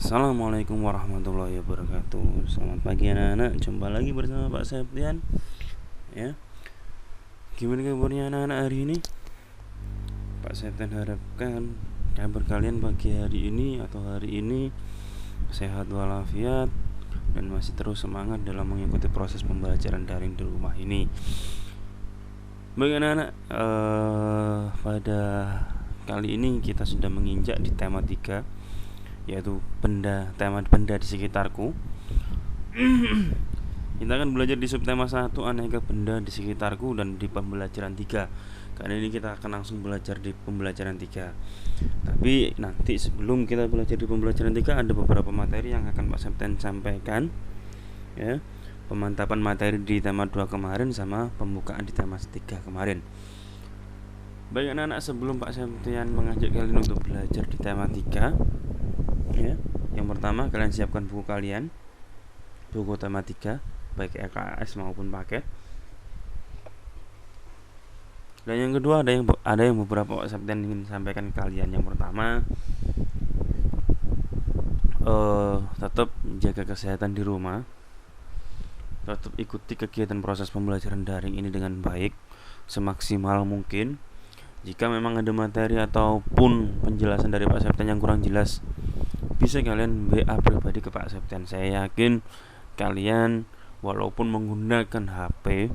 Assalamualaikum warahmatullahi wabarakatuh. Selamat pagi anak-anak. Jumpa lagi bersama Pak Septian. Ya. Gimana kabarnya anak-anak hari ini? Pak Septian harapkan kabar kalian pagi hari ini atau hari ini sehat walafiat dan masih terus semangat dalam mengikuti proses pembelajaran daring di rumah ini. Baik anak-anak, pada kali ini kita sudah menginjak di tema 3, yaitu tema benda di sekitarku. Kita akan belajar di subtema 1, aneka benda di sekitarku, dan di pembelajaran 3. Kali ini kita akan langsung belajar di pembelajaran 3. Tapi nanti sebelum kita belajar di pembelajaran 3 ada beberapa materi yang akan Pak Septian sampaikan, ya. Pemantapan materi di tema 2 kemarin sama pembukaan di tema 3 kemarin. Baik anak-anak, sebelum Pak Septian mengajak kalian untuk belajar di tema 3, ya, yang pertama kalian siapkan buku kalian, buku tema 3 baik LKS maupun paket. Dan yang kedua ada yang beberapa Pak Septian ingin sampaikan ke kalian. Yang pertama, tetap jaga kesehatan di rumah, tetap ikuti kegiatan proses pembelajaran daring ini dengan baik semaksimal mungkin. Jika memang ada materi ataupun penjelasan dari Pak Septian yang kurang jelas, bisa kalian WA pribadi ke Pak Septian. Saya yakin kalian walaupun menggunakan HP,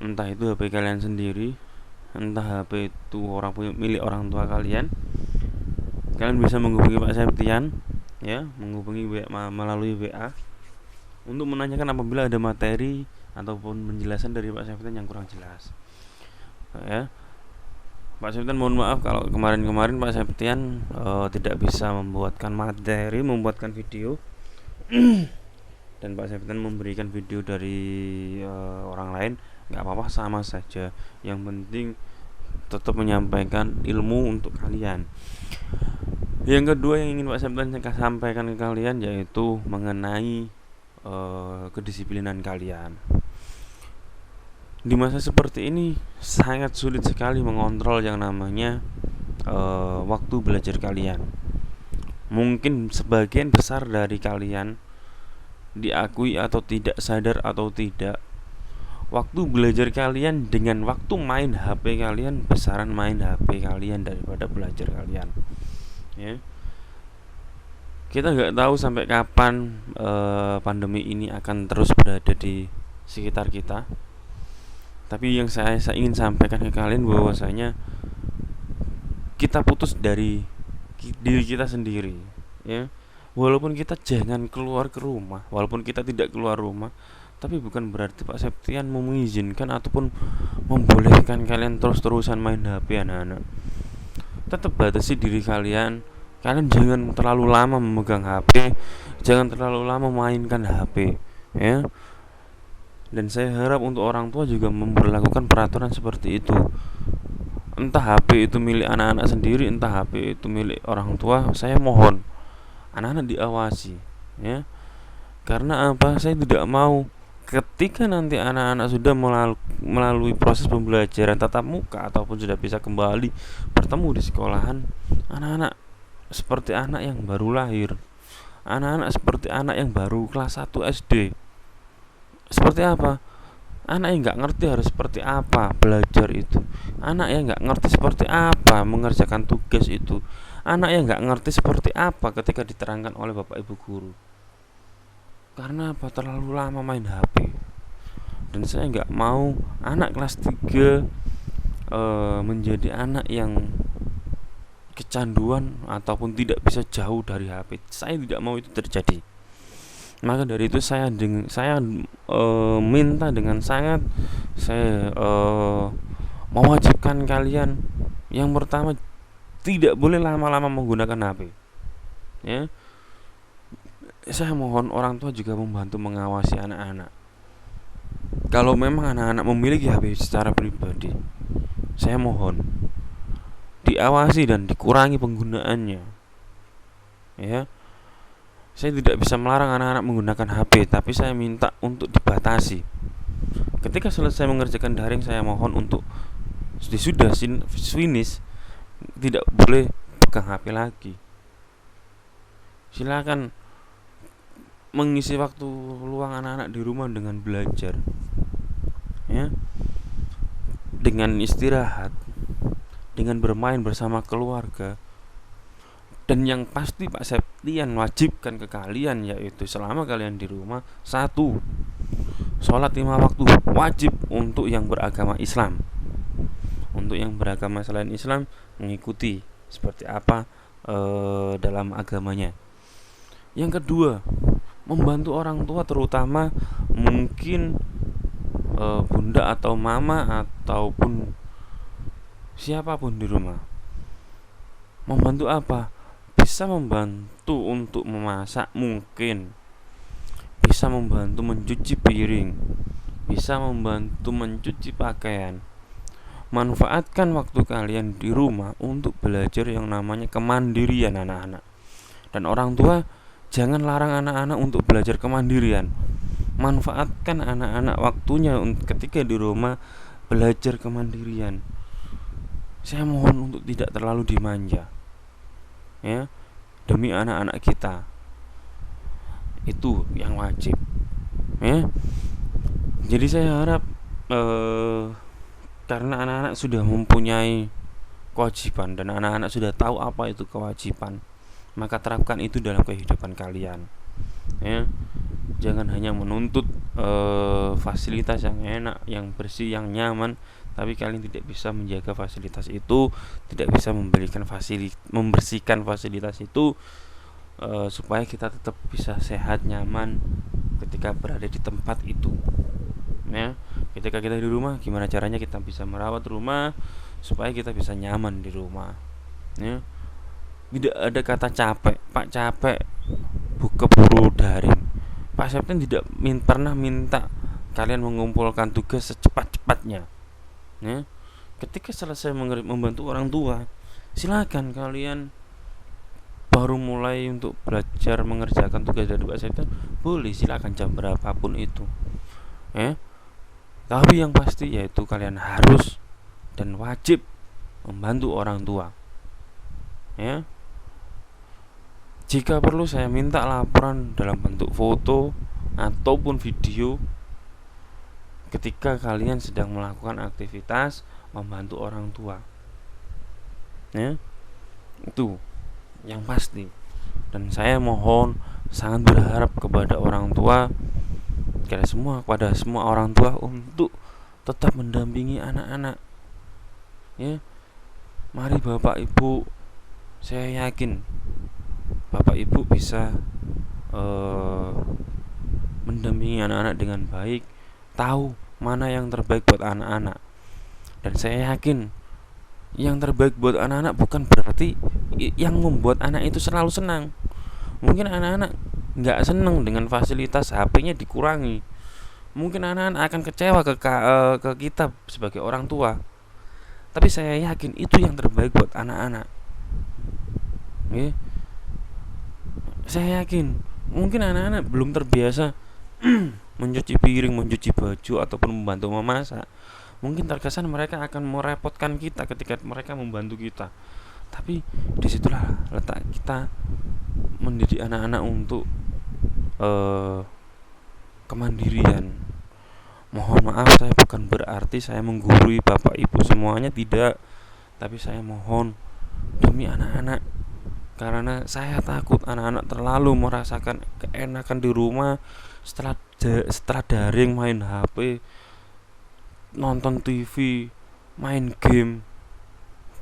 entah itu HP kalian sendiri, entah HP itu milik orang tua kalian bisa menghubungi Pak Septian, ya, menghubungi melalui WA untuk menanyakan apabila ada materi ataupun penjelasan dari Pak Septian yang kurang jelas, ya. Pak Septian mohon maaf kalau kemarin Pak Septian tidak bisa membuatkan video dan Pak Septian memberikan video dari orang lain. Nggak apa-apa, sama saja. Yang penting tetap menyampaikan ilmu untuk kalian. Yang kedua yang ingin Pak Septian sampaikan ke kalian yaitu mengenai kedisiplinan kalian. Di masa seperti ini sangat sulit sekali mengontrol yang namanya waktu belajar kalian. Mungkin sebagian besar dari kalian, diakui atau tidak, sadar atau tidak, waktu belajar kalian dengan waktu main HP kalian, besaran main HP kalian daripada belajar kalian, ya. Kita nggak tahu sampai kapan pandemi ini akan terus berada di sekitar kita. Tapi yang saya ingin sampaikan ke kalian bahwasanya kita putus dari diri kita sendiri, ya. Walaupun kita jangan keluar ke rumah, walaupun kita tidak keluar rumah, tapi bukan berarti Pak Septian mengizinkan ataupun membolehkan kalian terus-terusan main HP anak-anak. Tetap batasi diri kalian. Kalian jangan terlalu lama memegang HP, jangan terlalu lama mainkan HP, ya. Dan saya harap untuk orang tua juga memberlakukan peraturan seperti itu. Entah HP itu milik anak-anak sendiri, entah HP itu milik orang tua, saya mohon anak-anak diawasi, ya. Karena apa? Saya tidak mau ketika nanti anak-anak sudah melalui proses pembelajaran tatap muka ataupun sudah bisa kembali bertemu di sekolahan, anak-anak seperti anak yang baru lahir, anak-anak seperti anak yang baru kelas 1 SD. Seperti apa? Anak yang nggak ngerti harus seperti apa belajar itu, anak yang nggak ngerti seperti apa mengerjakan tugas itu, anak yang nggak ngerti seperti apa ketika diterangkan oleh bapak ibu guru. Karena apa? Terlalu lama main HP. Dan saya nggak mau anak kelas 3 menjadi anak yang kecanduan ataupun tidak bisa jauh dari HP. Saya tidak mau itu terjadi. Maka dari itu saya minta dengan sangat, saya mewajibkan kalian, yang pertama, tidak boleh lama-lama menggunakan HP, ya. Saya mohon orang tua juga membantu mengawasi anak-anak. Kalau memang anak-anak memiliki HP secara pribadi, saya mohon diawasi dan dikurangi penggunaannya, ya. Saya tidak bisa melarang anak-anak menggunakan HP, tapi saya minta untuk dibatasi. Ketika selesai mengerjakan daring, saya mohon untuk sudah finish, tidak boleh pegang HP lagi. Silakan mengisi waktu luang anak-anak di rumah dengan belajar, ya, dengan istirahat, dengan bermain bersama keluarga. Dan yang pasti Pak Septian wajibkan ke kalian, yaitu selama kalian di rumah, satu, sholat 5 waktu wajib untuk yang beragama Islam. Untuk yang beragama selain Islam, mengikuti seperti apa dalam agamanya. Yang kedua, membantu orang tua, terutama mungkin bunda atau mama ataupun siapapun di rumah. Membantu apa? Bisa membantu untuk memasak, mungkin bisa membantu mencuci piring, bisa membantu mencuci pakaian. Manfaatkan waktu kalian di rumah untuk belajar yang namanya kemandirian anak-anak. Dan orang tua, jangan larang anak-anak untuk belajar kemandirian. Manfaatkan anak-anak waktunya ketika di rumah belajar kemandirian. Saya mohon untuk tidak terlalu dimanja, ya, demi anak-anak kita. Itu yang wajib, ya. Jadi saya harap karena anak-anak sudah mempunyai kewajiban dan anak-anak sudah tahu apa itu kewajiban, maka terapkan itu dalam kehidupan kalian, ya. Jangan hanya menuntut fasilitas yang enak, yang bersih, yang nyaman, tapi kalian tidak bisa menjaga fasilitas itu, tidak bisa membersihkan fasilitas itu, supaya kita tetap bisa sehat, nyaman ketika berada di tempat itu, ya. Ketika kita di rumah, gimana caranya kita bisa merawat rumah supaya kita bisa nyaman di rumah, ya. Tidak ada kata capek, Pak, capek buka keburu daring. Pak Septian tidak pernah minta kalian mengumpulkan tugas secepat-cepatnya, ya. Ketika selesai membantu orang tua, silakan kalian baru mulai untuk belajar mengerjakan tugas dari Pak Septian, boleh, silakan jam berapapun itu, ya. Tapi yang pasti yaitu kalian harus dan wajib membantu orang tua, ya. Jika perlu saya minta laporan dalam bentuk foto ataupun video ketika kalian sedang melakukan aktivitas membantu orang tua, ya. Itu yang pasti. Dan saya mohon, sangat berharap kepada orang tua, kepada semua orang tua untuk tetap mendampingi anak-anak, ya. Mari Bapak Ibu, saya yakin Bapak Ibu bisa mendampingi anak-anak dengan baik, tahu mana yang terbaik buat anak-anak. Dan saya yakin yang terbaik buat anak-anak bukan berarti yang membuat anak itu selalu senang. Mungkin anak-anak nggak senang dengan fasilitas HP-nya dikurangi. Mungkin anak-anak akan kecewa ke kita sebagai orang tua. Tapi saya yakin itu yang terbaik buat anak-anak, ya. Saya yakin mungkin anak-anak belum terbiasa mencuci piring, mencuci baju ataupun membantu memasak. Mungkin terkesan mereka akan merepotkan kita ketika mereka membantu kita. Tapi disitulah letak kita mendidik anak-anak untuk kemandirian. Mohon maaf, saya bukan berarti saya menggurui Bapak Ibu semuanya, tidak. Tapi saya mohon demi anak-anak, karena saya takut anak-anak terlalu merasakan keenakan di rumah setelah daring, main HP, nonton TV, main game,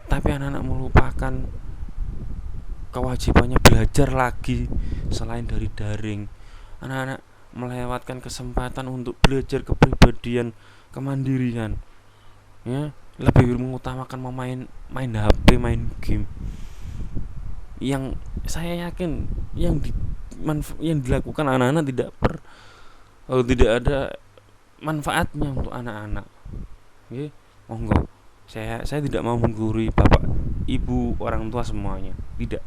tapi anak-anak melupakan kewajibannya belajar lagi selain dari daring. Anak-anak melewatkan kesempatan untuk belajar kepribadian, kemandirian, ya, lebih mengutamakan main HP, main game. Yang saya yakin yang dilakukan anak-anak tidak ada manfaatnya untuk anak-anak. Oke, monggo. Saya tidak mau menggurui Bapak Ibu orang tua semuanya, tidak.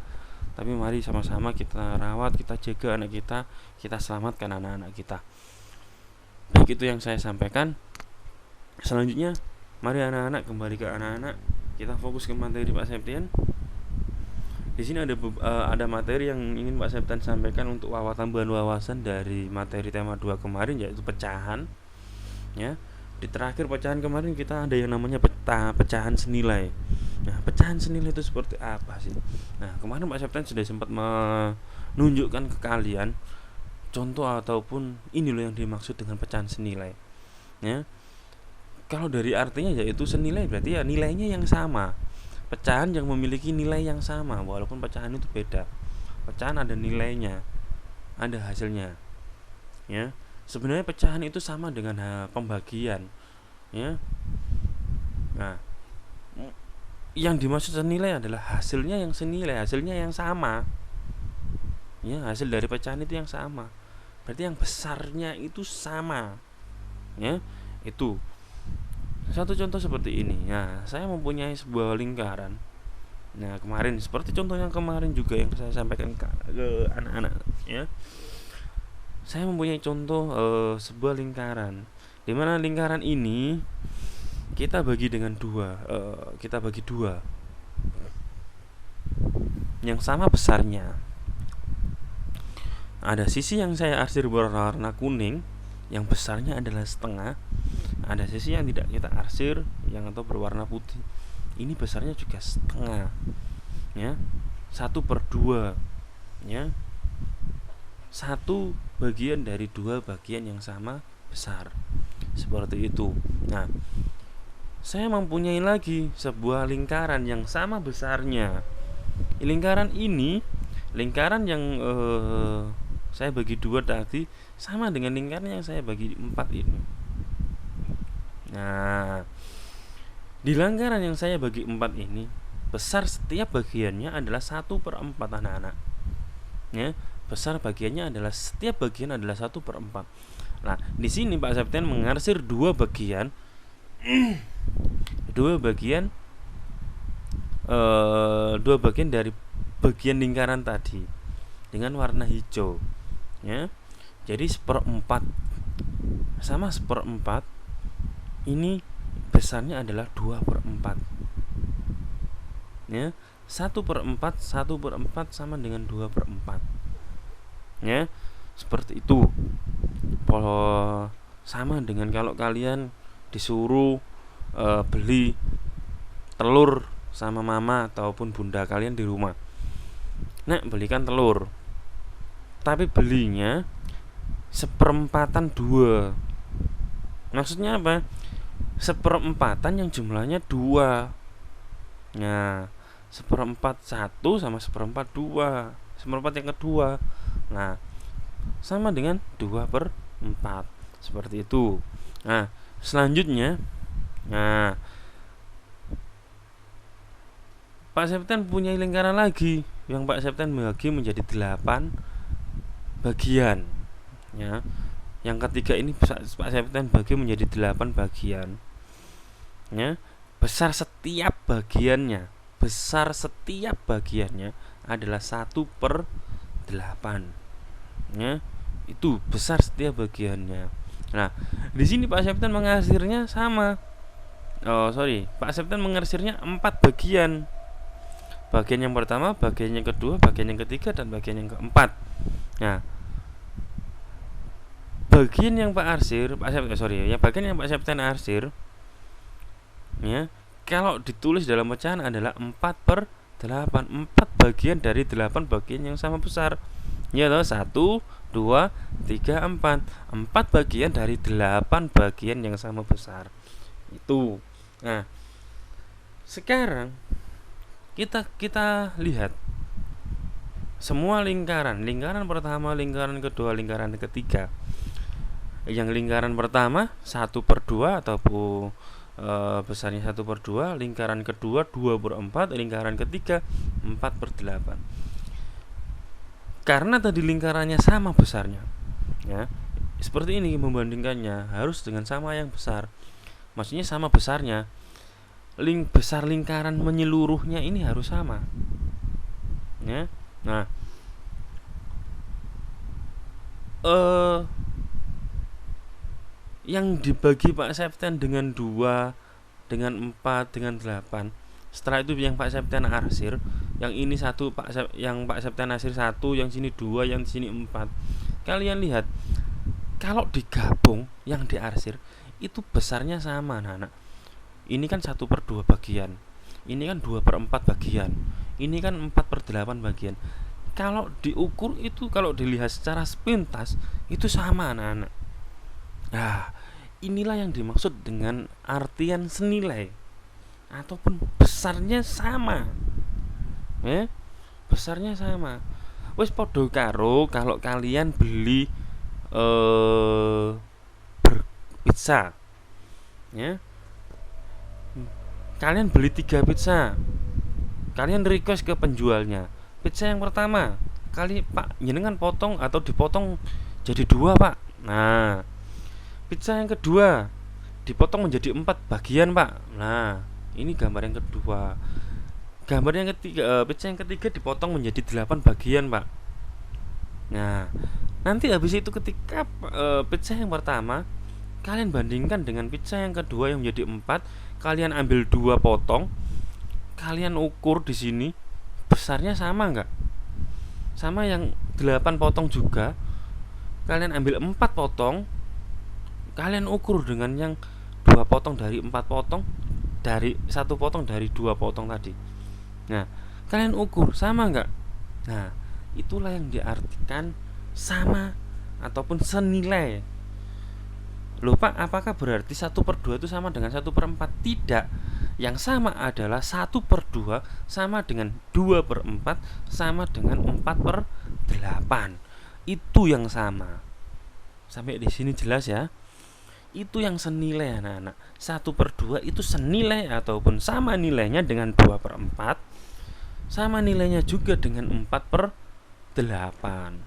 Tapi mari sama-sama kita rawat, kita jaga anak kita selamatkan anak-anak kita. Baik, itu yang saya sampaikan. Selanjutnya, mari anak-anak, kembali ke anak-anak. Kita fokus ke materi Pak Septian. Di sini ada materi yang ingin Pak Septian sampaikan untuk tambahan wawasan dari materi tema 2 kemarin, yaitu pecahan. Ya, di terakhir pecahan kemarin kita ada yang namanya pecahan senilai. Nah, pecahan senilai itu seperti apa sih? Nah, kemarin Pak Septian sudah sempat menunjukkan ke kalian contoh ataupun ini loh yang dimaksud dengan pecahan senilai. Ya, kalau dari artinya yaitu senilai berarti ya nilainya yang sama. Pecahan yang memiliki nilai yang sama walaupun pecahan itu beda. Pecahan ada nilainya, ada hasilnya. Ya, sebenarnya pecahan itu sama dengan pembagian. Ya, nah, yang dimaksud senilai adalah hasilnya yang senilai, hasilnya yang sama. Ya, hasil dari pecahan itu yang sama. Berarti yang besarnya itu sama. Ya, itu. Satu contoh seperti ini. Nah, saya mempunyai sebuah lingkaran. Nah, kemarin seperti contoh yang kemarin juga yang saya sampaikan ke anak-anak, ya. Saya mempunyai contoh sebuah lingkaran. Di mana lingkaran ini kita bagi dengan dua. Kita bagi dua. Yang sama besarnya. Ada sisi yang saya arsir berwarna kuning, yang besarnya adalah setengah. Ada sisi yang tidak kita arsir yang atau berwarna putih, ini besarnya juga setengah. Ya, 1/2. Ya, 1 bagian dari 2 bagian yang sama besar, seperti itu. Nah, saya mempunyai lagi sebuah lingkaran yang sama besarnya. Lingkaran ini, lingkaran yang saya bagi 2 tadi sama dengan lingkaran yang saya bagi 4 ini. Nah, di lingkaran yang saya bagi 4 ini, besar setiap bagiannya adalah 1/4 anak-anak. Ya, besar bagiannya adalah setiap bagian adalah 1/4. Nah, di sini Pak Septian mengarsir 2 bagian, 2 bagian dari bagian lingkaran tadi dengan warna hijau. Ya, jadi 1/4 sama 1/4 ini besarnya adalah 2/4. Ya, 1/4 sama dengan 2/4. Ya, seperti itu. Sama dengan kalau kalian disuruh beli telur sama mama ataupun bunda kalian di rumah. Nah, belikan telur, tapi belinya 1/4 2. Maksudnya apa? 1/4 yang jumlahnya 2. Nah, 1/4 1 sama 1/4 2. 1/4 yang kedua. Nah, sama dengan 2/4. Seperti itu. Nah, selanjutnya, nah, Pak Septian punya lingkaran lagi yang Pak Septian bagi menjadi 8 bagian. Ya, yang ketiga ini Pak Septian bagi menjadi 8 bagian. Ya, besar setiap bagiannya adalah 1/8. Ya, itu besar setiap bagiannya. Nah, di sini Pak Septian mengarsirnya sama. Pak Septian mengarsirnya 4 bagian. Bagian yang pertama, bagian yang kedua, bagian yang ketiga, dan bagian yang keempat. Nah, bagian yang Pak Septian arsir, ya, kalau ditulis dalam pecahan adalah 4/8. 4 bagian dari 8 bagian yang sama besar. Ya toh, 1, 2, 3, 4. 4 bagian dari 8 bagian yang sama besar. Itu. Nah, sekarang kita lihat semua lingkaran pertama, lingkaran kedua, lingkaran ketiga. Yang lingkaran pertama 1/2 ataupun besarnya 1/2, lingkaran kedua 2/4, lingkaran ketiga 4/8. Karena tadi lingkarannya sama besarnya, ya, seperti ini membandingkannya harus dengan sama yang besar. Maksudnya sama besarnya. Besar lingkaran menyeluruhnya ini harus sama. Ya. Nah, yang dibagi Pak Septian dengan 2, dengan 4, dengan 8. Setelah itu yang Pak Septian arsir, Yang ini satu yang Pak Septian Nasir 1, yang sini 2, yang sini 4. Kalian lihat, kalau digabung yang diarsir itu besarnya sama, anak-anak. Ini kan 1/2 bagian, ini kan 2/4 bagian, ini kan 4/8 bagian. Kalau diukur itu, kalau dilihat secara sepintas itu sama, anak-anak. Nah, inilah yang dimaksud dengan artian senilai ataupun besarnya sama. Besarnya sama. Wis padha karo kalau kalian beli pizza, ya. Kalian beli 3 pizza. Kalian request ke penjualnya, pizza yang pertama Pak jenengan potong atau dipotong jadi 2, Pak. Nah, pizza yang kedua dipotong menjadi 4 bagian, Pak. Nah, ini gambar yang kedua. Gambar yang ketiga, pizza yang ketiga dipotong menjadi 8 bagian, Pak. Nah, nanti habis itu ketika pizza yang pertama kalian bandingkan dengan pizza yang kedua yang menjadi 4, kalian ambil 2 potong, kalian ukur di sini besarnya sama enggak? Sama yang 8 potong juga. Kalian ambil 4 potong, kalian ukur dengan yang 2 potong dari 4 potong, dari 1 potong dari 2 potong tadi. Nah, kalian ukur sama enggak? Nah, itulah yang diartikan sama ataupun senilai. Loh Pak, apakah berarti 1/2 itu sama dengan 1/4? Tidak. Yang sama adalah 1/2 sama dengan 2/4 sama dengan 4/8. Itu yang sama. Sampai di sini jelas ya? Itu yang senilai, anak-anak. 1/2 itu senilai ataupun sama nilainya dengan 2/4, sama nilainya juga dengan 4/8.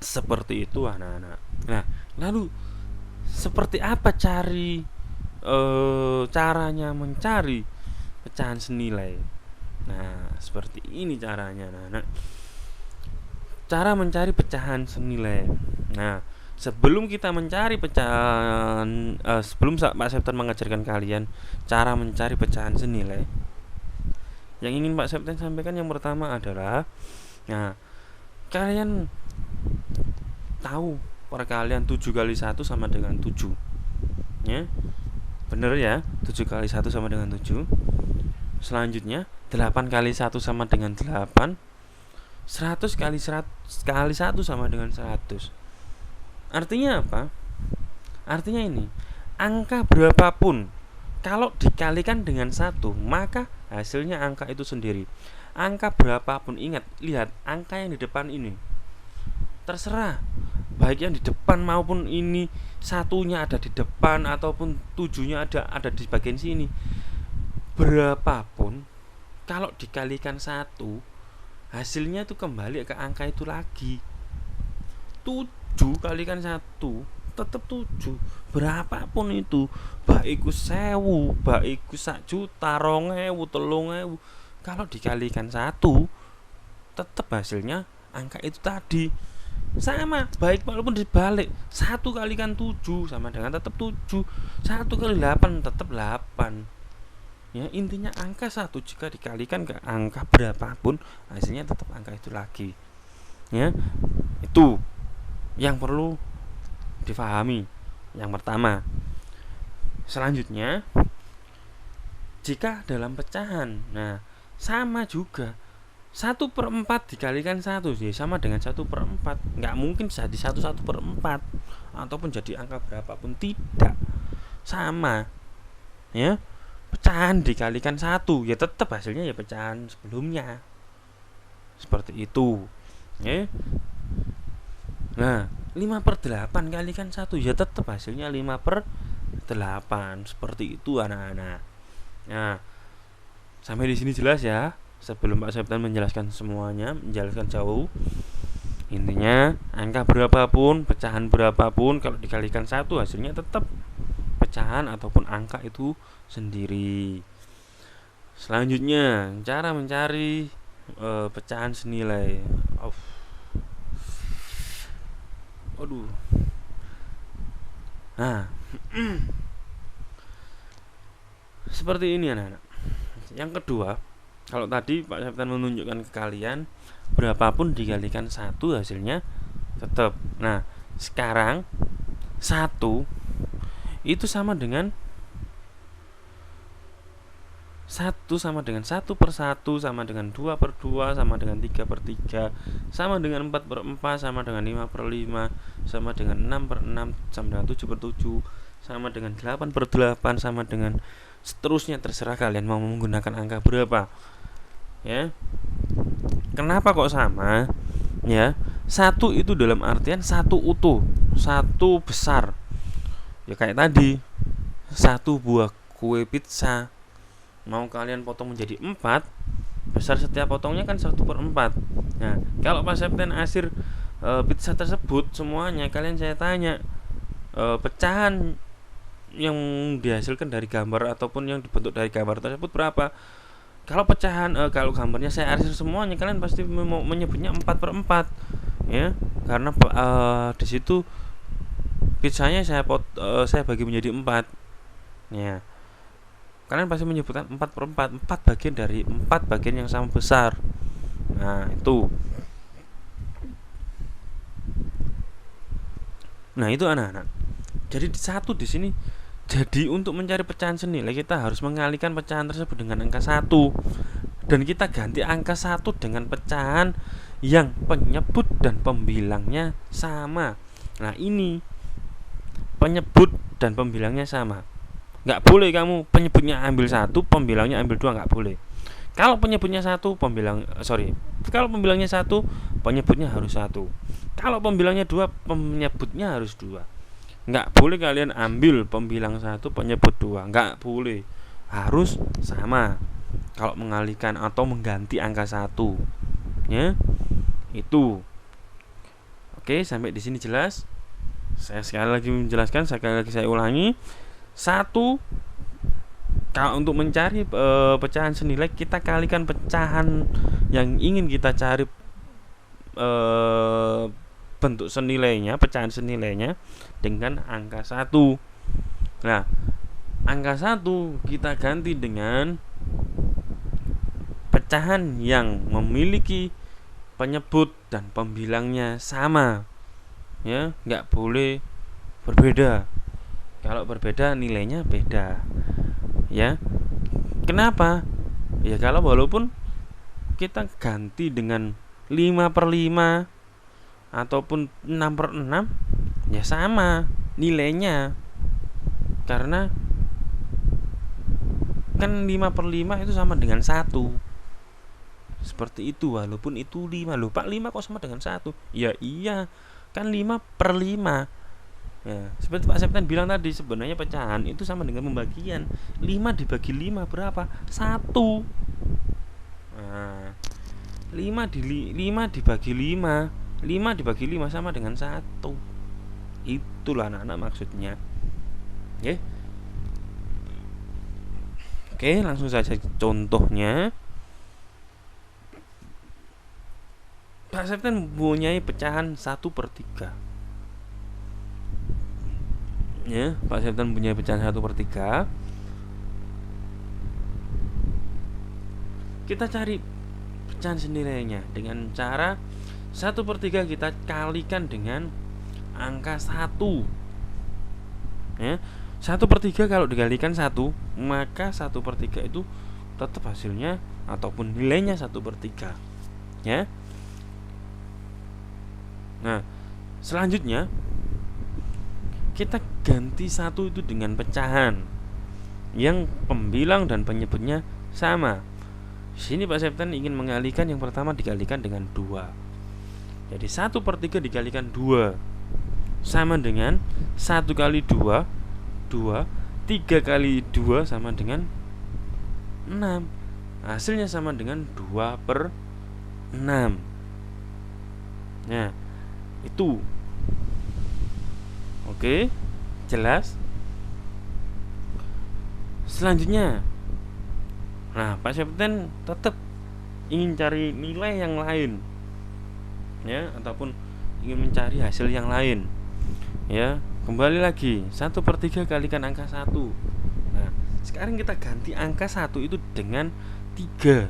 Seperti itu, anak-anak. Nah, lalu seperti apa caranya mencari pecahan senilai? Nah, seperti ini caranya, anak-anak. Cara mencari pecahan senilai. Nah, sebelum kita mencari pecahan, sebelum Pak Septian mengajarkan kalian cara mencari pecahan senilai, yang ingin Pak Septian sampaikan yang pertama adalah, nah, kalian tahu perkalian 7 kali 1 sama dengan 7, ya, bener ya, 7 kali 1 sama dengan 7. Selanjutnya 8 kali 1 sama dengan 8. 100 kali 1 sama dengan 100. Artinya apa? Artinya ini, angka berapapun kalau dikalikan dengan 1, maka hasilnya angka itu sendiri. Angka berapapun, ingat, lihat angka yang di depan ini, terserah, baik yang di depan maupun ini satunya ada di depan ataupun 7-nya ada di bagian sini. Berapapun kalau dikalikan 1, hasilnya itu kembali ke angka itu lagi. 7 kalikan 1 tetap 7. Berapapun itu, baik iku 1000, baik iku 1.000.000, 2.000, 3.000, kalau dikalikan 1 tetap hasilnya angka itu tadi. Sama, baik walaupun dibalik, 1 kalikan 7 sama dengan tetap 7. 1 kali 8 tetap 8. Ya, intinya angka 1 jika dikalikan ke angka berapapun, hasilnya tetap angka itu lagi. Ya, itu yang perlu difahami. Yang pertama. Selanjutnya, jika dalam pecahan, nah sama juga, 1/4 dikalikan 1 ya sama dengan 1/4. Nggak mungkin jadi 1/4 ataupun jadi angka berapapun, tidak. Sama. Ya. Pecahan dikalikan 1 ya tetap hasilnya ya pecahan sebelumnya. Seperti itu. Ya. Nah, 5/8 kalikan 1 ya tetap hasilnya 5/8. Seperti itu, anak-anak. Nah, sampai di sini jelas ya? Sebelum Pak Septian menjelaskan semuanya, menjelaskan jauh, intinya angka berapapun, pecahan berapapun, kalau dikalikan 1 hasilnya tetap pecahan ataupun angka itu sendiri. Selanjutnya, cara mencari pecahan senilai. Aduh. Nah, seperti ini, anak-anak. Yang kedua, Kalau tadi Pak Septian menunjukkan ke kalian berapapun dikalikan 1 hasilnya tetap. Nah, sekarang 1 itu sama dengan 1 sama dengan 1 per 1, sama dengan 2 per 2, sama dengan 3 per 3, sama dengan 4 per 4, sama dengan 5 per 5, sama dengan 6 per 6, sama dengan 7 per 7, sama dengan 8 per 8, sama dengan seterusnya. Terserah kalian mau menggunakan angka berapa. Ya. Kenapa kok sama? Ya, 1 itu dalam artian 1 utuh, 1 besar. Ya kayak tadi, 1 buah kue pizza mau kalian potong menjadi 4, besar setiap potongnya kan 1 per 4. Nah, kalau Pak Septian asir pizza tersebut semuanya, kalian saya tanya pecahan yang dihasilkan dari gambar ataupun yang dibentuk dari gambar tersebut berapa. Kalau pecahan kalau gambarnya saya arsir semuanya, kalian pasti mau menyebutnya 4 per 4 ya, karena di situ pizzanya saya bagi menjadi 4 ya. Kalian pasti menyebutkan 4 per 4, 4 bagian dari 4 bagian yang sama besar. Nah, itu. Nah, itu anak-anak. Jadi 1 di sini. Jadi untuk mencari pecahan senilai, kita harus mengalihkan pecahan tersebut dengan angka 1. Dan kita ganti angka 1 dengan pecahan yang penyebut dan pembilangnya sama. Nah, ini penyebut dan pembilangnya sama. Nggak boleh kamu penyebutnya ambil 1, pembilangnya ambil 2, nggak boleh. Kalau penyebutnya 1, kalau pembilangnya 1, penyebutnya harus 1. Kalau pembilangnya 2, penyebutnya harus 2. Nggak boleh kalian ambil pembilang 1, penyebut 2, nggak boleh. Harus sama kalau mengalihkan atau mengganti angka 1 ya. Itu. Oke, sampai di sini jelas? Saya sekali lagi menjelaskan, sekali lagi saya ulangi. 1, kalau untuk mencari pecahan senilai, kita kalikan pecahan yang ingin kita cari bentuk senilainya, pecahan senilainya dengan angka 1. Nah, angka 1 kita ganti dengan pecahan yang memiliki penyebut dan pembilangnya sama ya, nggak boleh berbeda. Kalau berbeda nilainya beda ya. Kenapa? Ya kalau walaupun kita ganti dengan 5 per 5 ataupun 6 per 6, ya sama nilainya. Karena kan 5 per 5 itu sama dengan 1. Seperti itu, walaupun itu 5. Loh Pak, 5 kok sama dengan 1? Ya iya, kan 5 per 5. Ya, seperti Pak Septian bilang tadi, sebenarnya pecahan itu sama dengan pembagian. 5 dibagi 5 berapa? 1. Nah, 5 dibagi 5, 5 dibagi 5 sama dengan 1. Itulah anak-anak maksudnya. Oke. Oke, langsung saja contohnya. Pak Septian mempunyai pecahan 1 per 3 ya. Pak Septian punya pecahan 1 per 3. Kita cari pecahan senilainya dengan cara 1 per 3 kita kalikan dengan angka 1 ya. 1 per 3 kalau dikalikan 1, maka 1 per 3 itu tetap hasilnya ataupun nilainya 1 per 3 ya. Nah, selanjutnya kita ganti 1 itu dengan pecahan yang pembilang dan penyebutnya sama. Di sini Pak Septian ingin mengalihkan yang pertama dikalikan dengan 2. Jadi 1 per 3 dikalikan 2 sama dengan 1 kali 2, 2. 3 kali 2 sama dengan 6. Hasilnya sama dengan 2 per 6. Nah, itu. Oke, jelas? Selanjutnya, nah Pak Septian tetap ingin cari nilai yang lain ya, ataupun ingin mencari hasil yang lain ya. Kembali lagi, 1 per 3 kalikan angka 1. Nah, sekarang kita ganti angka 1 itu dengan 3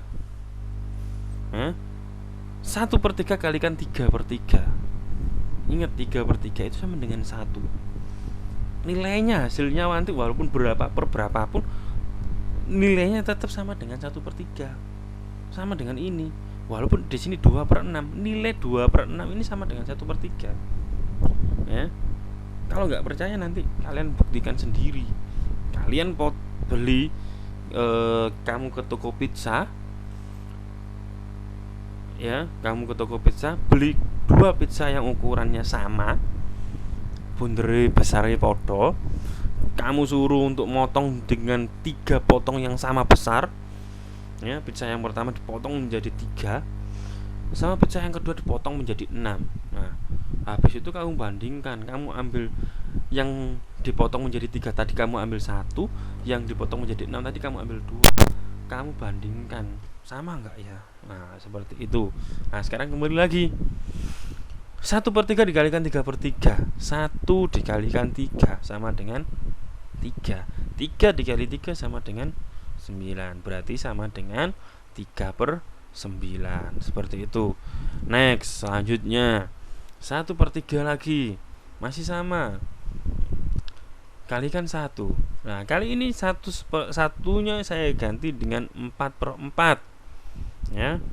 eh? 1/3 kalikan 3/3. Ingat 3/3 itu sama dengan 1. Nilainya hasilnya nanti walaupun berapapun nilainya tetap sama dengan 1/3. Sama dengan ini. Walaupun di sini 2/6, nilai 2/6 ini sama dengan 1/3. Ya. Kalau nggak percaya nanti kalian buktikan sendiri. Kalian beli kamu ke toko pizza, ya, kamu ke toko pizza beli 2 pizza yang ukurannya sama, bundere besarnya podo, kamu suruh untuk motong dengan 3 potong yang sama besar, ya, pizza yang pertama dipotong menjadi 3, sama pizza yang kedua dipotong menjadi 6. Nah, habis itu kamu bandingkan, kamu ambil yang dipotong menjadi 3 tadi, kamu ambil 1, yang dipotong menjadi 6 tadi kamu ambil 2. Kamu bandingkan, sama enggak ya? Nah, seperti itu. Nah, sekarang kembali lagi. 1/3 dikalikan 3/3. 1 dikalikan 3 sama dengan 3. 3 dikali 3 sama dengan 9. Berarti sama dengan 3/9. Seperti itu. Next, selanjutnya 1/3 lagi. Masih sama. Kalikan 1. Nah, kali ini satunya saya ganti dengan 4/4. Ya.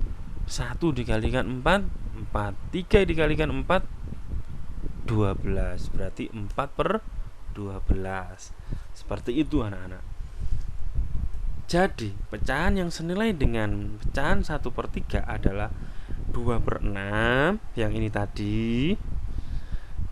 1 dikalikan 4, 4. 3 dikalikan 4, 12. Berarti 4/12. Seperti itu anak-anak. Jadi pecahan yang senilai dengan pecahan 1/3 adalah 2/6 yang ini tadi,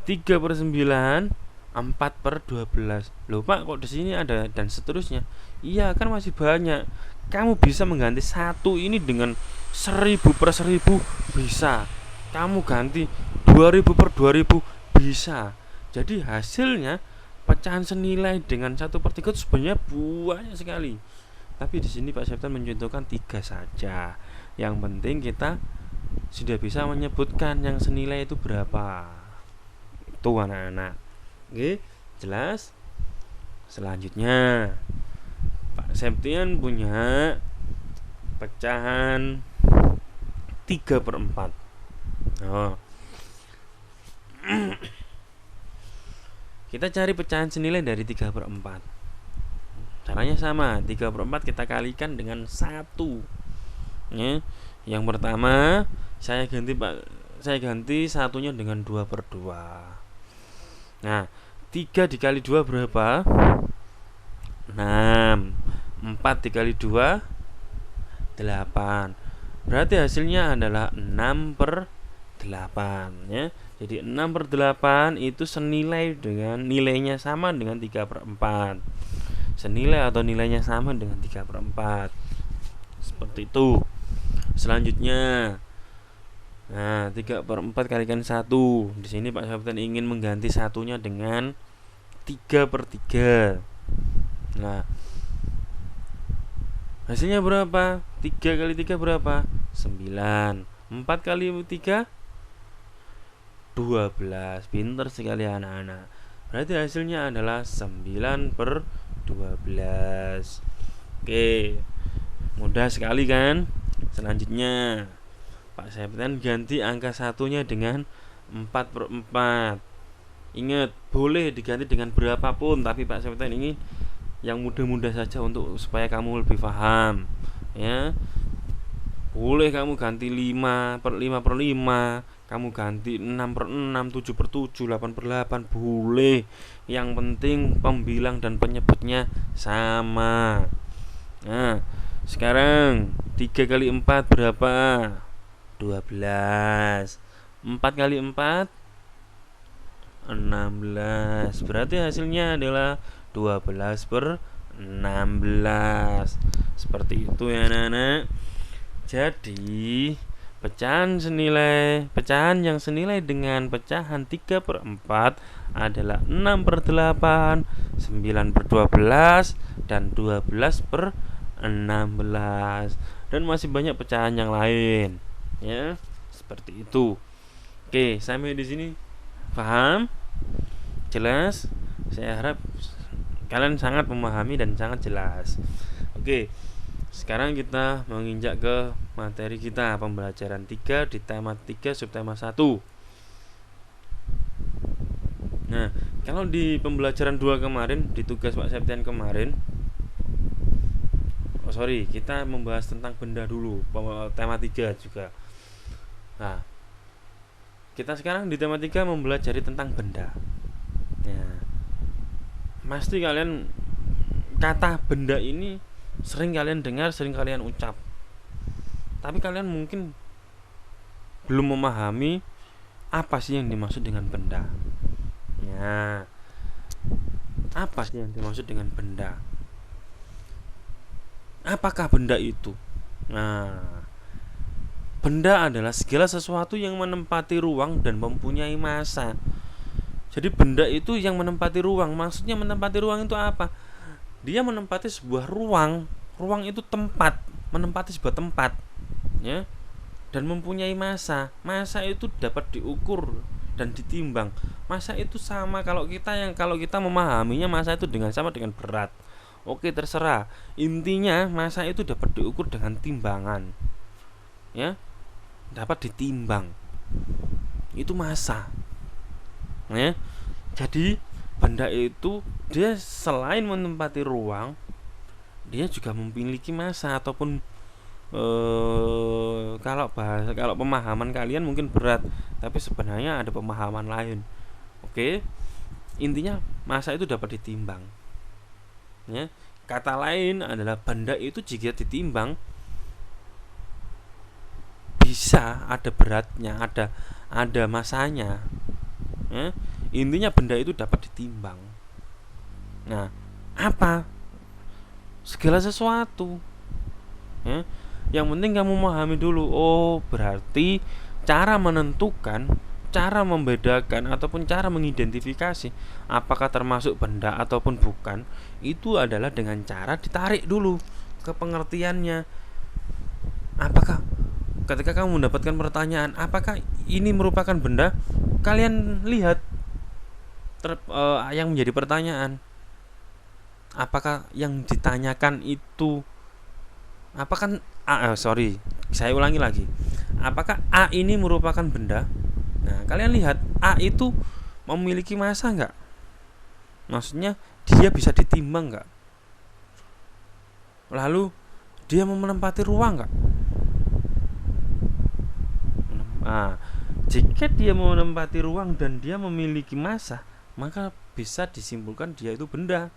3/9, 4/12. Loh Pak, kok di sini ada dan seterusnya? Iya, kan masih banyak. Kamu bisa mengganti 1 ini dengan 1000/1000 bisa. Kamu ganti 2000/2000 bisa. Jadi hasilnya pecahan senilai dengan 1/3 itu sebenarnya banyak sekali. Tapi di sini Pak Septan mencontohkan 3 saja. Yang penting kita sudah bisa menyebutkan yang senilai itu berapa. Itu anak-anak. Oke, jelas? Selanjutnya Pak Septian punya pecahan 3/4. Kita cari pecahan senilai dari 3/4. Caranya sama, 3/4 kita kalikan dengan 1. Ya. Yang pertama saya ganti satunya dengan 2/2. Nah, 3 dikali 2 berapa? 6. 4 dikali 2 8. Berarti hasilnya adalah 6/8 ya. Jadi 6/8 itu senilai dengan nilainya sama dengan 3/4. Senilai atau nilainya sama dengan 3/4. Seperti itu. Selanjutnya, nah 3/4 kalikan 1. Di sini Pak Septian ingin mengganti satunya dengan 3/3. Nah, hasilnya berapa? 3 kali 3 berapa? 9. 4 kali 3 12. Pintar sekali anak-anak. Berarti hasilnya adalah 9/12. Oke, mudah sekali kan? Selanjutnya Pak Septian ganti angka satunya dengan 4/4. Ingat, boleh diganti dengan berapapun, tapi Pak Septian ini yang mudah-mudah saja untuk supaya kamu lebih paham ya. Boleh kamu ganti 5/5, kamu ganti 6/6, 7/7, 8/8, boleh. Yang penting pembilang dan penyebutnya sama. Nah, sekarang 3 kali 4 berapa? 12. 4 kali 4 16. Berarti hasilnya adalah 12/16. Seperti itu ya anak-anak. Jadi pecahan yang senilai dengan pecahan 3/4 adalah 6/8, 9/12, dan 12/16. Dan masih banyak pecahan yang lain ya. Seperti itu. Oke, sampai di sini paham? Jelas? Saya harap kalian sangat memahami dan sangat jelas. Oke. Sekarang kita menginjak ke materi kita, pembelajaran 3 di tema 3 subtema 1. Nah, kalau di pembelajaran 2 kemarin, di tugas Pak Septian kemarin, kita membahas tentang benda dulu, tema 3 juga. Nah, kita sekarang di tema 3 mempelajari tentang benda. Nah, pasti kalian kata benda ini sering kalian dengar, sering kalian ucap, tapi kalian mungkin belum memahami apa sih yang dimaksud dengan benda. Ya, apa sih yang dimaksud dengan benda? Apakah benda itu? Nah, benda adalah segala sesuatu yang menempati ruang dan mempunyai massa. Jadi benda itu yang menempati ruang. Maksudnya menempati ruang itu apa? Dia menempati sebuah ruang. Ruang itu tempat, menempati sebuah tempat, ya, dan mempunyai massa. Massa itu dapat diukur dan ditimbang. Massa itu sama kalau kita memahaminya, massa itu sama dengan berat. Oke, terserah. Intinya massa itu dapat diukur dengan timbangan, ya, dapat ditimbang. Itu massa, ya. Jadi benda itu dia selain menempati ruang, dia juga memiliki massa ataupun kalau pemahaman kalian mungkin berat, tapi sebenarnya ada pemahaman lain. Oke, intinya massa itu dapat ditimbang, ya. Kata lain adalah benda itu jika ditimbang bisa ada beratnya, ada massanya, ya. Intinya benda itu dapat ditimbang. Nah, apa? Segala sesuatu, ya. Yang penting kamu memahami dulu. Oh, berarti cara menentukan, cara membedakan ataupun cara mengidentifikasi apakah termasuk benda ataupun bukan, itu adalah dengan cara ditarik dulu ke pengertiannya. Apakah ketika kamu mendapatkan pertanyaan apakah ini merupakan benda, kalian lihat yang menjadi pertanyaan, apakah yang ditanyakan itu saya ulangi lagi, apakah A ini merupakan benda? Nah, kalian lihat A itu memiliki massa enggak? Maksudnya dia bisa ditimbang enggak? Lalu dia menempati ruang enggak? Nah, jika dia menempati ruang dan dia memiliki massa, maka bisa disimpulkan dia itu benda.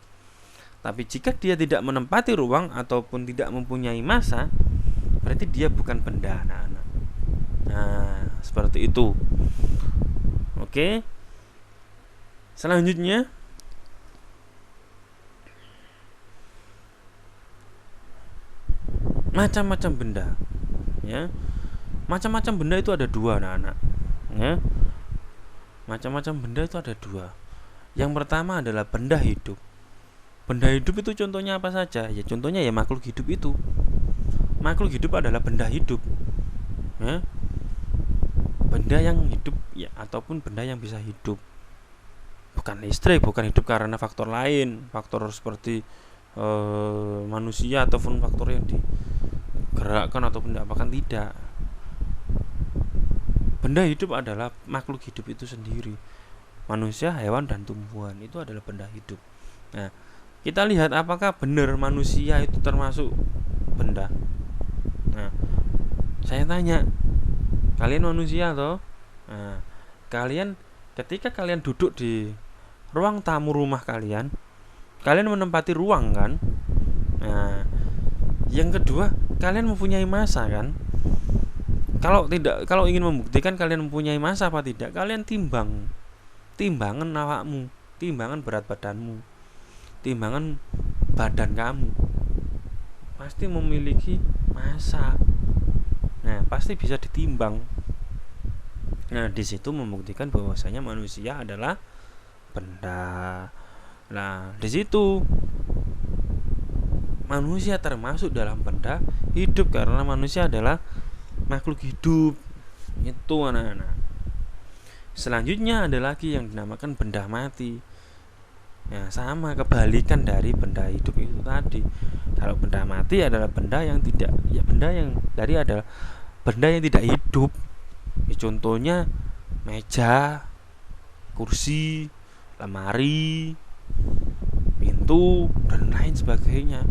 Tapi jika dia tidak menempati ruang ataupun tidak mempunyai massa, berarti dia bukan benda, anak-anak. Nah, seperti itu. Oke. Selanjutnya, macam-macam benda, ya. Macam-macam benda itu ada dua, anak-anak, ya. Macam-macam benda itu ada dua. Yang pertama adalah benda hidup. Benda hidup itu contohnya apa saja? Ya contohnya ya makhluk hidup itu. Makhluk hidup adalah benda hidup, ya. Benda yang hidup ya, ataupun benda yang bisa hidup. Bukan listrik, bukan hidup karena faktor lain, faktor seperti manusia ataupun faktor yang digerakkan ataupun diapakan, tidak. Benda hidup adalah makhluk hidup itu sendiri. Manusia, hewan, dan tumbuhan itu adalah benda hidup. Nah, kita lihat apakah benar manusia itu termasuk benda. Nah, saya tanya, kalian manusia toh? Nah, ketika kalian duduk di ruang tamu rumah kalian menempati ruang kan? Nah, yang kedua, kalian mempunyai massa kan? Kalau ingin membuktikan kalian mempunyai massa apa tidak, kalian timbangan awakmu, timbangan berat badanmu, timbangan badan kamu pasti memiliki massa. Nah, pasti bisa ditimbang. Nah, di situ membuktikan bahwasanya manusia adalah benda. Nah, di situ manusia termasuk dalam benda hidup karena manusia adalah makhluk hidup. Itu anak-anak. Selanjutnya ada lagi yang dinamakan benda mati. Nah, sama kebalikan dari benda hidup itu tadi. Kalau benda mati adalah benda yang tidak, ya benda yang dari adalah benda yang tidak hidup. Ya, contohnya meja, kursi, lemari, pintu, dan lain sebagainya.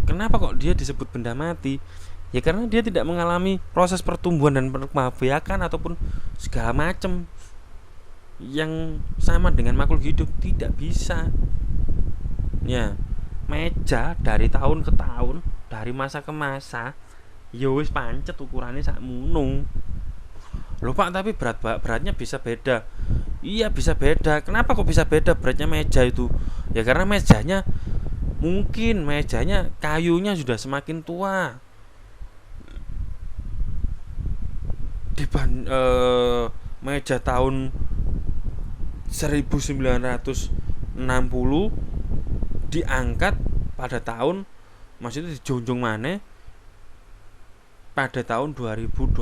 Kenapa kok dia disebut benda mati? Ya karena dia tidak mengalami proses pertumbuhan dan perkembangan ataupun segala macam yang sama dengan makhluk hidup, tidak bisa. Ya, meja dari tahun ke tahun, dari masa ke masa, ya wis pancet ukurannya sakmono. Loh Pak, tapi beratnya bisa beda. Iya bisa beda. Kenapa kok bisa beda beratnya meja itu? Ya karena mejanya kayunya sudah semakin tua. Meja tahun 1960 diangkat pada tahun, maksudnya dijunjung mana pada tahun 2020.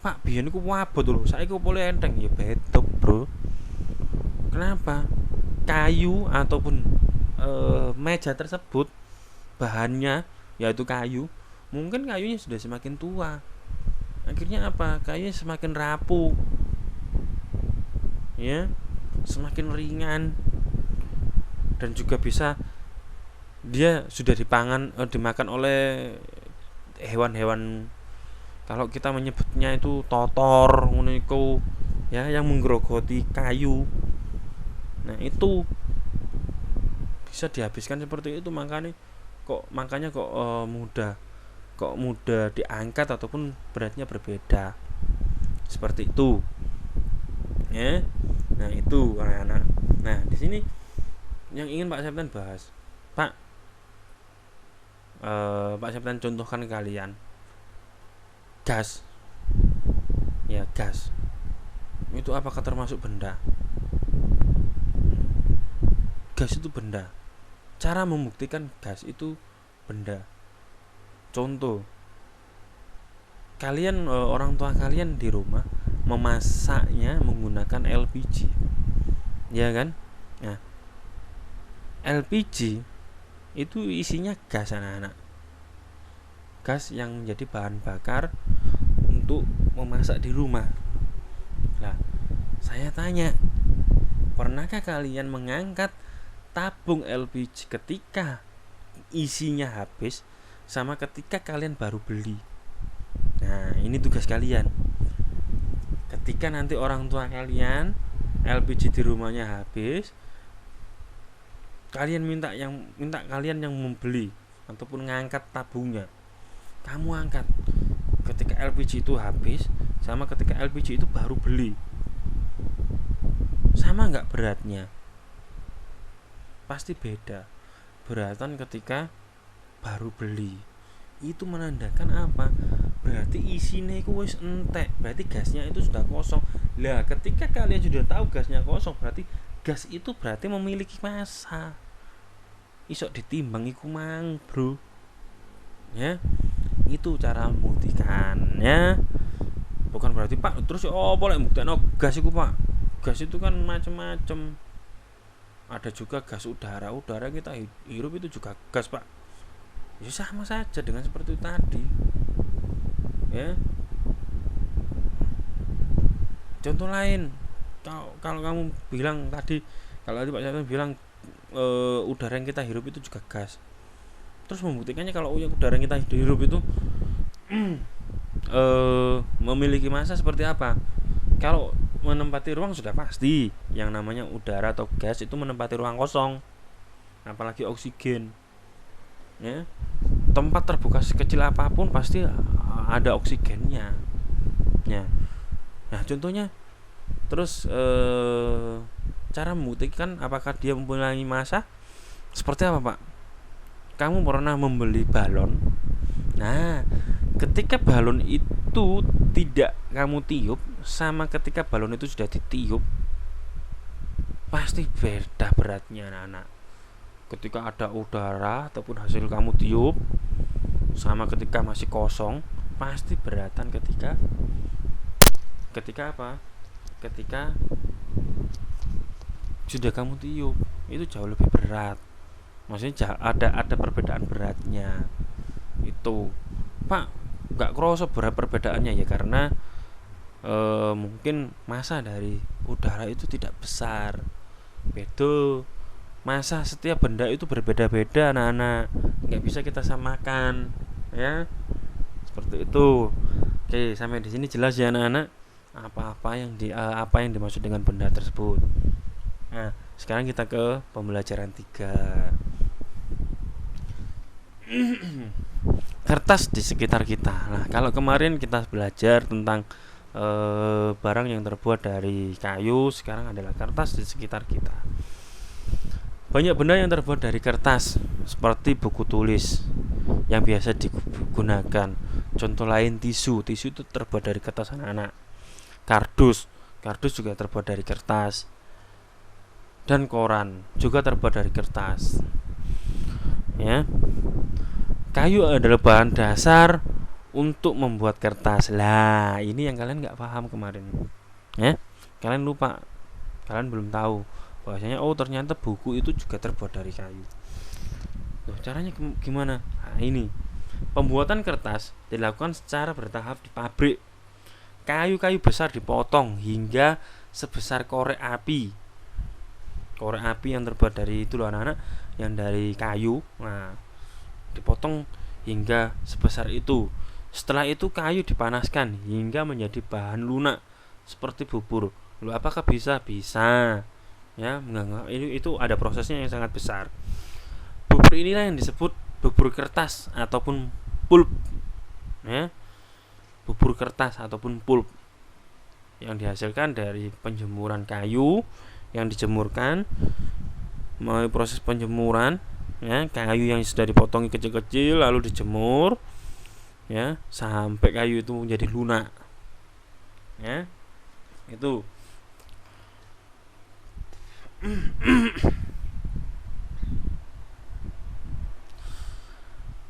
Pak, biyen iku wabot lho, saiki opo enteng ya beda, Bro. Kenapa? Kayu ataupun meja tersebut bahannya yaitu kayu, mungkin kayunya sudah semakin tua. Akhirnya apa? Kayunya semakin rapuh. Ya, semakin ringan dan juga bisa dia sudah dimakan oleh hewan-hewan. Kalau kita menyebutnya itu totor ngono ya, yang menggerogoti kayu. Nah, itu bisa dihabiskan seperti itu, makanya kok mudah diangkat ataupun beratnya berbeda. Seperti itu. Ya. Nah, itu anak-anak. Nah, di sini yang ingin Pak Septan bahas. Pak Septan contohkan kalian gas. Ya, gas. Itu apakah termasuk benda? Gas itu benda. Cara membuktikan gas itu benda. Contoh, kalian orang tua kalian di rumah memasaknya menggunakan LPG. Ya kan? Nah, LPG itu isinya gas anak-anak. Gas yang menjadi bahan bakar untuk memasak di rumah. Nah, saya tanya, pernahkah kalian mengangkat tabung LPG ketika isinya habis sama ketika kalian baru beli? Nah, ini tugas kalian. Ketika nanti orang tua kalian LPG di rumahnya habis, kalian minta kalian yang membeli ataupun ngangkat tabungnya. Kamu angkat ketika LPG itu habis sama ketika LPG itu baru beli. Sama enggak beratnya? Pasti beda. Beratan ketika baru beli. Itu menandakan apa? Berarti isinya itu wis entek. Berarti gasnya itu sudah kosong. Lah, ketika kalian sudah tahu gasnya kosong, berarti gas itu berarti memiliki massa. Isok ditimbang iku mang, Bro. Ya. Itu cara membuktikannya. Bukan berarti Pak terus boleh mbuktekno gas iku Pak. Gas itu kan macam-macam. Ada juga gas udara kita hirup itu juga gas Pak. Ya sama saja dengan seperti itu tadi. Ya. Contoh lain, kalau kamu bilang tadi, kalau tadi Pak Satya bilang udara yang kita hirup itu juga gas. Terus membuktikannya kalau udara yang kita hirup itu memiliki massa seperti apa? Kalau menempati ruang sudah pasti yang namanya udara atau gas itu menempati ruang kosong, apalagi oksigen. Ya, tempat terbuka sekecil apapun pasti ada oksigennya. Ya. Nah, contohnya terus cara membuktikan apakah dia mempunyai massa seperti apa Pak? Kamu pernah membeli balon. Nah, ketika balon itu tidak kamu tiup sama ketika balon itu sudah ditiup, pasti beda beratnya anak-anak. Ketika ada udara ataupun hasil kamu tiup sama ketika masih kosong, pasti beratan ketika apa? Ketika sudah kamu tiup, itu jauh lebih berat. Maksudnya ada perbedaan beratnya. Itu, Pak, nggak kerasa berat perbedaannya ya karena mungkin massa dari udara itu tidak besar. Beda, massa setiap benda itu berbeda-beda anak-anak, nggak bisa kita samakan ya, seperti itu. Oke, sampai di sini jelas ya anak-anak apa yang dimaksud dengan benda tersebut. Nah, sekarang kita ke pembelajaran 3. Kertas di sekitar kita. Nah, kalau kemarin kita belajar tentang barang yang terbuat dari kayu, sekarang adalah kertas di sekitar kita. Banyak benda yang terbuat dari kertas, seperti buku tulis yang biasa digunakan. Contoh lain tisu itu terbuat dari kertas anak-anak. Kardus juga terbuat dari kertas. Dan koran juga terbuat dari kertas. Ya. Kayu adalah bahan dasar untuk membuat kertas. Lah, ini yang kalian nggak paham kemarin. Ya, kalian lupa, kalian belum tahu bahwasanya ternyata buku itu juga terbuat dari kayu. Loh, caranya gimana? Nah, ini pembuatan kertas dilakukan secara bertahap di pabrik. Kayu-kayu besar dipotong hingga sebesar korek api. Korek api yang terbuat dari itu loh anak-anak, yang dari kayu. Nah, dipotong hingga sebesar itu. Setelah itu kayu dipanaskan hingga menjadi bahan lunak seperti bubur. Lalu apakah bisa? Bisa. Ya, enggak. Itu ada prosesnya yang sangat besar. Bubur inilah yang disebut bubur kertas ataupun pulp. Ya. Bubur kertas ataupun pulp yang dihasilkan dari penjemuran kayu yang dijemurkan. Melalui proses penjemuran, ya, kayu yang sudah dipotong kecil-kecil lalu dijemur, ya, sampai kayu itu menjadi lunak. Ya, itu.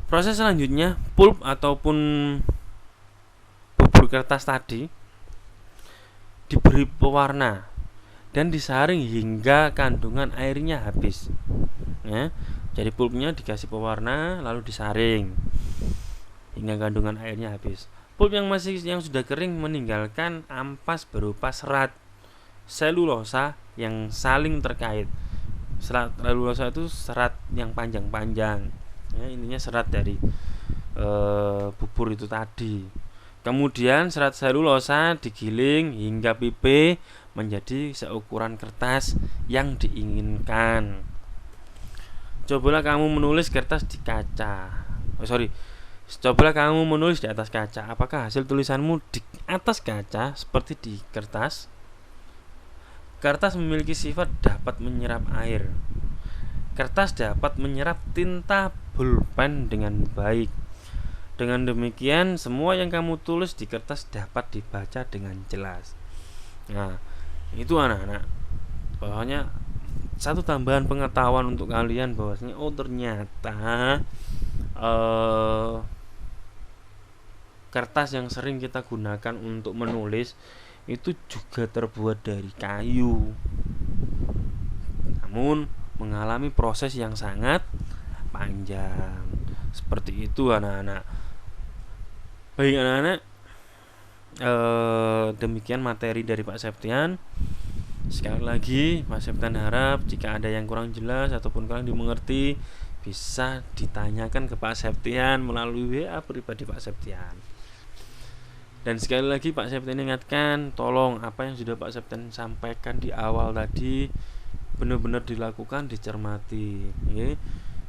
Proses selanjutnya, pulp ataupun bubur kertas tadi diberi pewarna dan disaring hingga kandungan airnya habis. Ya, jadi pulpnya dikasih pewarna lalu disaring hingga kandungan airnya habis. Pulp yang sudah kering meninggalkan ampas berupa serat selulosa yang saling terkait. Serat selulosa itu serat yang panjang-panjang. Ya, intinya serat dari bubur itu tadi. Kemudian serat selulosa digiling hingga pipi menjadi seukuran kertas yang diinginkan. Cobalah kamu menulis kertas di kaca. Cobalah kamu menulis di atas kaca. Apakah hasil tulisanmu di atas kaca seperti di kertas? Kertas memiliki sifat dapat menyerap air. Kertas dapat menyerap tinta pulpen dengan baik. Dengan demikian, semua yang kamu tulis di kertas dapat dibaca dengan jelas. Nah, itu anak-anak. Pokoknya satu tambahan pengetahuan untuk kalian bahwasanya ternyata kertas yang sering kita gunakan untuk menulis itu juga terbuat dari kayu. Namun mengalami proses yang sangat panjang. Seperti itu anak-anak. Baik anak-anak, demikian materi dari Pak Septian. Sekali lagi Pak Septian harap jika ada yang kurang jelas ataupun kurang dimengerti bisa ditanyakan ke Pak Septian melalui WA pribadi Pak Septian. Dan sekali lagi Pak Septian ingatkan, tolong apa yang sudah Pak Septian sampaikan di awal tadi benar-benar dilakukan, dicermati. Ya.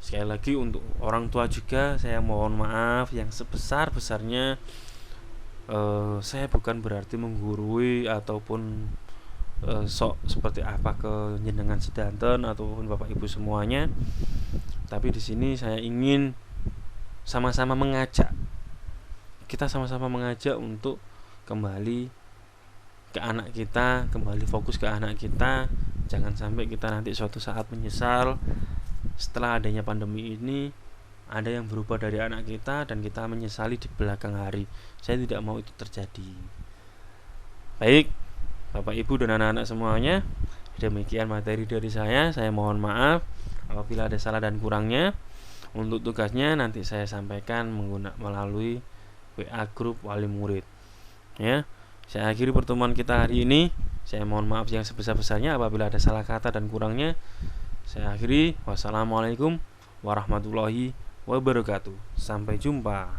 Sekali lagi untuk orang tua juga saya mohon maaf yang sebesar-besarnya. Saya bukan berarti menggurui ataupun sok seperti apa ke jenengan sedanten ataupun Bapak Ibu semuanya. Tapi di sini saya ingin sama-sama mengajak. Kita sama-sama mengajak untuk kembali ke anak kita, kembali fokus ke anak kita. Jangan sampai kita nanti suatu saat menyesal setelah adanya pandemi ini, ada yang berubah dari anak kita dan kita menyesali di belakang hari. Saya tidak mau itu terjadi. Baik, Bapak Ibu dan anak-anak semuanya, demikian materi dari saya mohon maaf Apabila ada salah dan kurangnya, untuk tugasnya nanti saya sampaikan melalui WA grup wali murid. Ya, saya akhiri pertemuan kita hari ini. Saya mohon maaf yang sebesar-besarnya apabila ada salah kata dan kurangnya. Saya akhiri. Wassalamualaikum warahmatullahi wabarakatuh. Sampai jumpa.